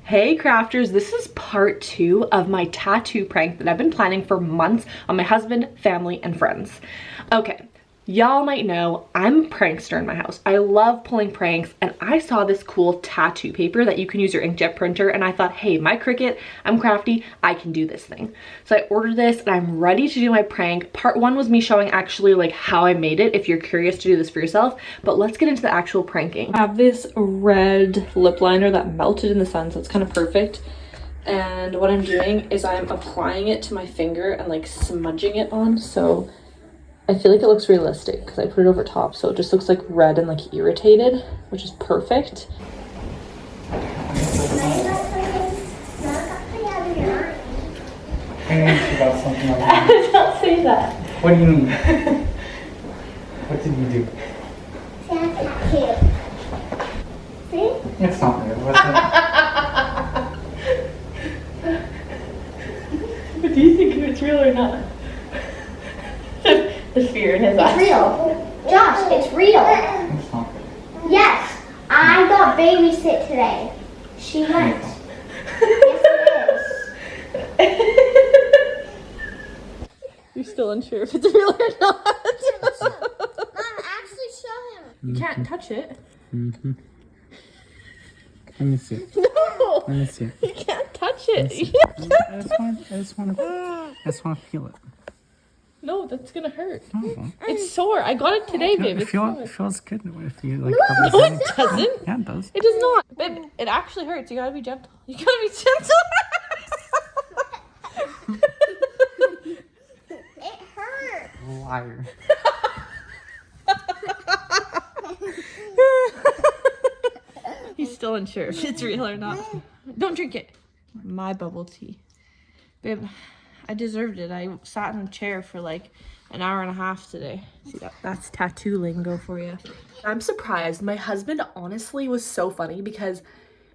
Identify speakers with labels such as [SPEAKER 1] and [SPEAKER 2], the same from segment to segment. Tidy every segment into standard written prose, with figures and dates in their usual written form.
[SPEAKER 1] Hey crafters, this is part 2 of my tattoo prank that I've been planning for months on my husband, family, and friends. Okay, y'all might know I'm a prankster in my house. I love pulling pranks, and I saw this cool tattoo paper that you can use your inkjet printer, and I thought, hey, my Cricut, I'm crafty, I can do this thing. So I ordered this and I'm ready to do my prank. Part 1 was me showing actually like how I made it if you're curious to do this for yourself, but let's get into the actual pranking. I have this red lip liner that melted in the sun, so it's kind of perfect. And what I'm doing is I'm applying it to my finger and like smudging it on, so I feel like it looks realistic because I put it over top, so it just looks like red and like irritated, which is perfect.
[SPEAKER 2] About something else.
[SPEAKER 1] Don't say that.
[SPEAKER 2] What do you mean? What did you do?
[SPEAKER 3] See?
[SPEAKER 2] It's not real. What's
[SPEAKER 1] But do you think it's real or not? The fear in his eyes.
[SPEAKER 3] It's real. Josh, it's real.
[SPEAKER 2] It's not real.
[SPEAKER 3] Yes, I got babysit today. She went. Yes, it is.
[SPEAKER 1] You're still unsure if it's real or not.
[SPEAKER 3] Mom, actually show him.
[SPEAKER 1] You can't touch it.
[SPEAKER 2] Mm-hmm. Let me see.
[SPEAKER 1] No!
[SPEAKER 2] Let me see.
[SPEAKER 1] You can't touch it.
[SPEAKER 2] I just want to feel it.
[SPEAKER 1] No, that's gonna hurt.
[SPEAKER 2] No,
[SPEAKER 1] It's sore. I got it today, babe.
[SPEAKER 2] it feels good if you like.
[SPEAKER 1] No, it doesn't.
[SPEAKER 2] Yeah, it does.
[SPEAKER 1] It does not. Babe, it actually hurts. You gotta be gentle. You gotta be gentle.
[SPEAKER 3] It hurt.
[SPEAKER 2] Liar.
[SPEAKER 1] He's still unsure if it's real or not. Don't drink it. My bubble tea. Babe, I deserved it. I sat in a chair for like an hour and a half today. See, that's tattoo lingo for you. I'm surprised. My husband honestly was so funny because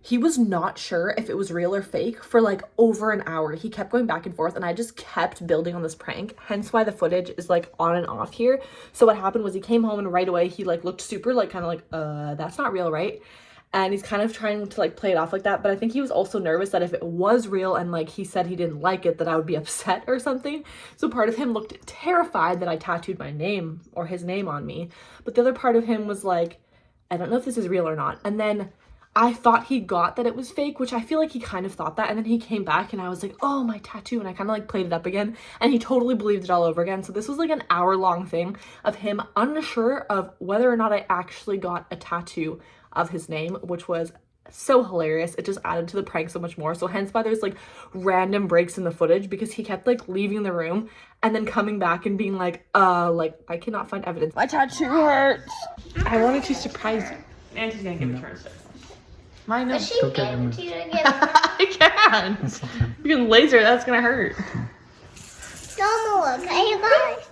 [SPEAKER 1] he was not sure if it was real or fake for like over an hour. He kept going back and forth and I just kept building on this prank. Hence why the footage is like on and off here. So what happened was he came home and right away he like looked super like kind of like, that's not real, right? And he's kind of trying to like play it off like that. But I think he was also nervous that if it was real and like he said he didn't like it, that I would be upset or something. So part of him looked terrified that I tattooed my name or his name on me. But the other part of him was like, I don't know if this is real or not. And then I thought he got that it was fake, which I feel like he kind of thought that. And then he came back and I was like, oh, my tattoo. And I kind of like played it up again and he totally believed it all over again. So this was like an hour-long thing of him unsure of whether or not I actually got a tattoo of his name, which was so hilarious. It just added to the prank so much more. So hence why there's like random breaks in the footage because he kept like leaving the room and then coming back and being like I cannot find evidence. My tattoo hurts. I wanted to surprise you. Auntie's gonna give it to her. Mine
[SPEAKER 3] Is she getting to you again?
[SPEAKER 1] I can. You can laser, that's gonna hurt.
[SPEAKER 3] Don't look, hey guys.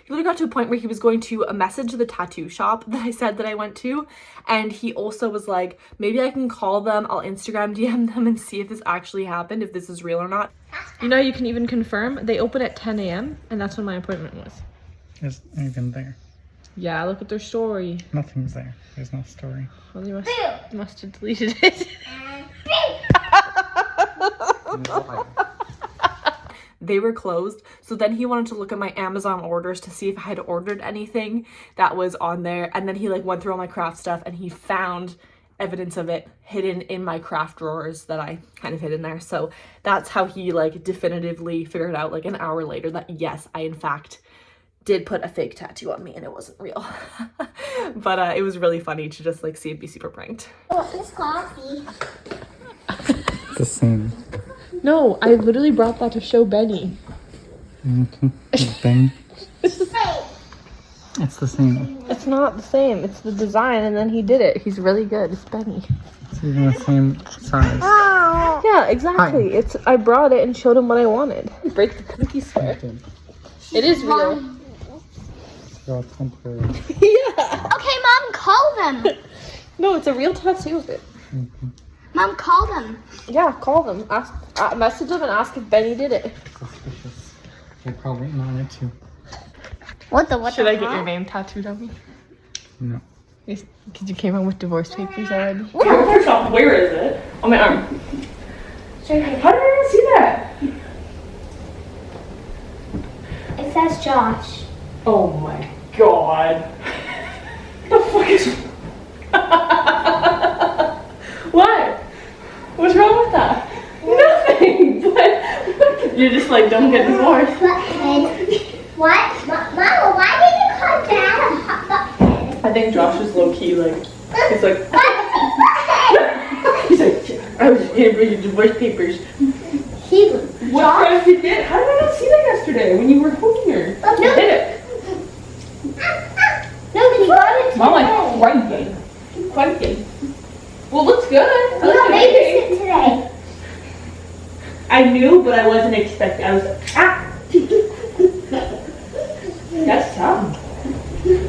[SPEAKER 1] He literally got to a point where he was going to message the tattoo shop that I said that I went to, and he also was like, maybe I can call them, I'll Instagram DM them and see if this actually happened, if this is real or not. You know, you can even confirm they open at 10 a.m. and that's when my appointment was.
[SPEAKER 2] There's anything there?
[SPEAKER 1] Yeah, look at their story.
[SPEAKER 2] Nothing's there. There's no story.
[SPEAKER 1] Well, they must have deleted it. They were closed, so then he wanted to look at my Amazon orders to see if I had ordered anything that was on there, and then he like went through all my craft stuff and he found evidence of it hidden in my craft drawers that I kind of hid in there. So that's how he like definitively figured out like an hour later that yes, I in fact did put a fake tattoo on me and it wasn't real. But it was really funny to just like see him be super pranked.
[SPEAKER 3] Oh, it's coffee.
[SPEAKER 2] It's the same.
[SPEAKER 1] No, I literally brought that to show Benny.
[SPEAKER 2] Thing. It's the same.
[SPEAKER 1] It's not the same. It's the design and then he did it. He's really good. It's Benny.
[SPEAKER 2] It's even the same size.
[SPEAKER 1] Yeah, exactly. It's I brought it and showed him what I wanted. Break the cookie square. It is real.
[SPEAKER 2] It's real temporary.
[SPEAKER 1] Yeah.
[SPEAKER 3] Okay, Mom, call them.
[SPEAKER 1] No, it's a real tattoo.
[SPEAKER 3] Mom, call them.
[SPEAKER 1] Yeah, call them. Ask, message them and ask if Benny did it.
[SPEAKER 2] Suspicious. They're probably on it too.
[SPEAKER 3] What the
[SPEAKER 1] Should I get your name tattooed on me?
[SPEAKER 2] No.
[SPEAKER 1] Because you came home with divorce papers already.
[SPEAKER 4] First off, where is it? On my arm.
[SPEAKER 3] Sure.
[SPEAKER 4] How did I not see that?
[SPEAKER 3] It says Josh.
[SPEAKER 4] Oh my god. The fuck is... What? What's wrong with that? Nothing, but you're just like, don't get divorced.
[SPEAKER 3] What? Mama, why did you call Dad a hot butthead?
[SPEAKER 4] I think Josh is low key like, he's like, he's like, I was just gonna bring you divorce papers. What prank you did? How did I not see that yesterday when you were holding her? You did it.
[SPEAKER 3] No, he got it today.
[SPEAKER 4] Mom, like cranking. Cranking. Well, looks good.
[SPEAKER 3] You got babysit today.
[SPEAKER 4] I knew, but I wasn't expecting. I was like, ah! That's tough.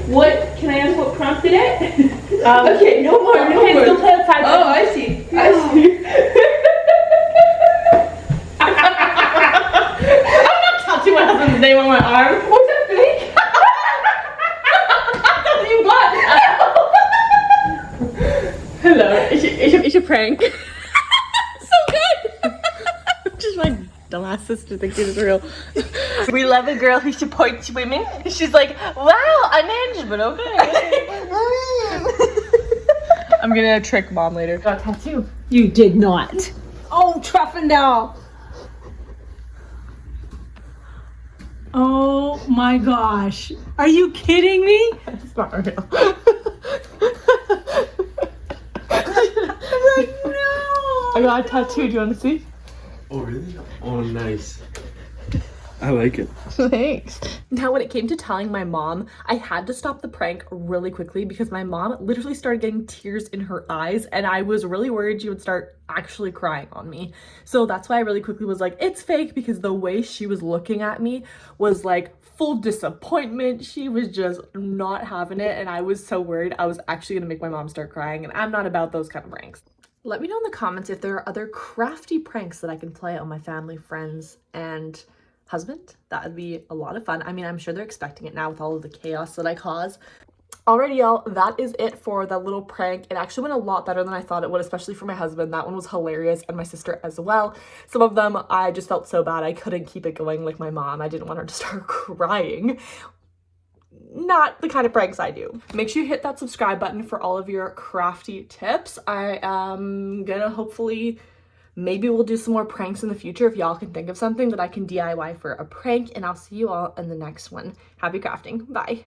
[SPEAKER 4] What, can I ask what prompted it? Okay, no more, no more. Go play outside. Oh, I see. I see. I'm not touching my husband's name on my arm. What's that fake? That's what you got. Hello.
[SPEAKER 1] It's a prank. So good. Just my dumbass sister thinks it's real. We love a girl who supports women. She's like, wow, unhinged, but okay. I'm gonna trick Mom later.
[SPEAKER 4] Got a tattoo.
[SPEAKER 5] You did not. Oh, Truffendale. Oh my gosh. Are you kidding me?
[SPEAKER 1] It's not real.
[SPEAKER 5] I'm like, no.
[SPEAKER 1] I got a tattoo. Do you want to see?
[SPEAKER 2] Oh, really? Oh, nice. I like it.
[SPEAKER 1] Thanks. Now, when it came to telling my mom, I had to stop the prank really quickly because my mom literally started getting tears in her eyes and I was really worried she would start actually crying on me. So that's why I really quickly was like, it's fake, because the way she was looking at me was like full disappointment. She was just not having it and I was so worried I was actually gonna make my mom start crying, and I'm not about those kind of pranks. Let me know in the comments if there are other crafty pranks that I can play on my family, friends, and husband. That would be a lot of fun. I mean, I'm sure they're expecting it now with all of the chaos that I cause. Alrighty, y'all, that is it for that little prank. It actually went a lot better than I thought it would, especially for my husband. That one was hilarious, and my sister as well. Some of them, I just felt so bad I couldn't keep it going, like my mom. I didn't want her to start crying. Not the kind of pranks I do. Make sure you hit that subscribe button for all of your crafty tips. I am gonna hopefully, maybe we'll do some more pranks in the future if y'all can think of something that I can DIY for a prank, and I'll see you all in the next one. Happy crafting. Bye.